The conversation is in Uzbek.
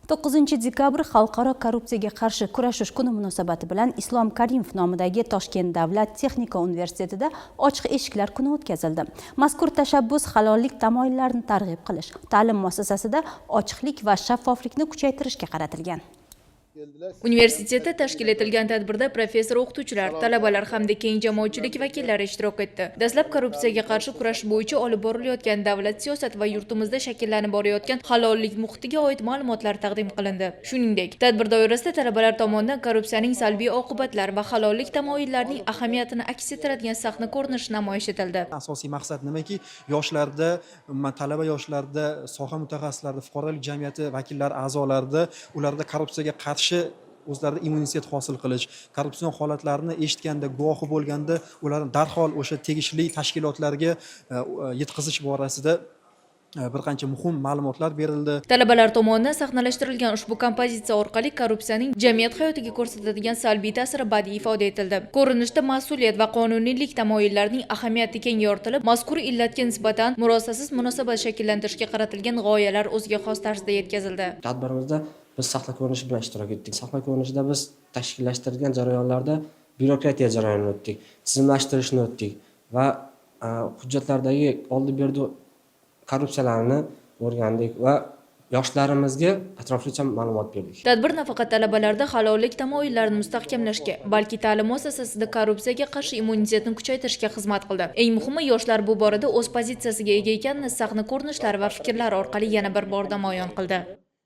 9 dekabr Xalqaro korrupsiyaga qarshi kurashish kuni munosabati bilan Islom Karimov nomidagi Toshkent davlat texnika universitetida ochiq eshiklar kuni o'tkazildi. Mazkur tashabbus halollik tamoyillarini targ'ib qilish, ta'lim muassasasida ochiqlik va shaffoflikni kuchaytirishga qaratilgan. Universitetda tashkil etilgan tadbirda professor, o'qituvchilar, talabalar hamda keng jamoatchilik vakillari ishtirok etdi. Dastlab korrupsiyaga qarshi kurash bo'yicha olib borilayotgan davlat siyosati va yurtimizda shakllanib borayotgan halollik muhitiga oid ma'lumotlar taqdim qilindi. Shuningdek, tadbir doirasida talabalar tomonidan korrupsiyaning salbiy oqibatlari va halollik tamoyillarining ahamiyatini aks ettiradigan sahna ko'rinishi namoyish etildi. Asosiy maqsad nimaki? Yoshlarda, talaba yoshlarda, soha mutaxassislarida, fuqarolik jamiyati vakillari, a'zolarida ularda korrupsiyaga qarshi o'zlarida immunitet hosil qilish, korrupsion holatlarni eshitganda, guvohi bo'lganda ularni darhol o'sha tegishli tashkilotlarga yetkazish borasida bir qancha muhim ma'lumotlar berildi. Talabalar tomonidan sahnalashtirilgan ushbu kompozitsiya orqali korrupsiyaning jamiyat hayotiga ko'rsatadigan salbiy ta'siri badiiy ifoda etildi. Ko'rinishda mas'uliyat va qonuniylik tamoyillarining ahamiyati keng yoritilib, mazkur illatga nisbatan murosasiz munosabat shakllantirishga qaratilgan g'oyalar o'ziga xos tarzda yetkazildi. Tadbirimizda biz sahna ko'rinishi bilan ishtirok etdik. Sahna ko'rinishida biz tashkillashtirilgan jarayonlarda byurokratiya jarayonini o'tdik, tizimlashtirishni o'tdik va hujjatlardagi oldi-berdi korrupsiyalarni o'rgandik va yoshlarimizga atroflicha ma'lumot berdik. Tadbir nafaqat talabalarda halollik tamoyillarini mustahkamlashga, balki ta'lim muassasasida korrupsiyaga qarshi immunitetni kuchaytirishga xizmat qildi. Eng muhimi, yoshlar bu borada o'z pozitsiyasiga ega ekanini sahna ko'rinishlari va fikrlar orqali yana bir bor namoyon qildi.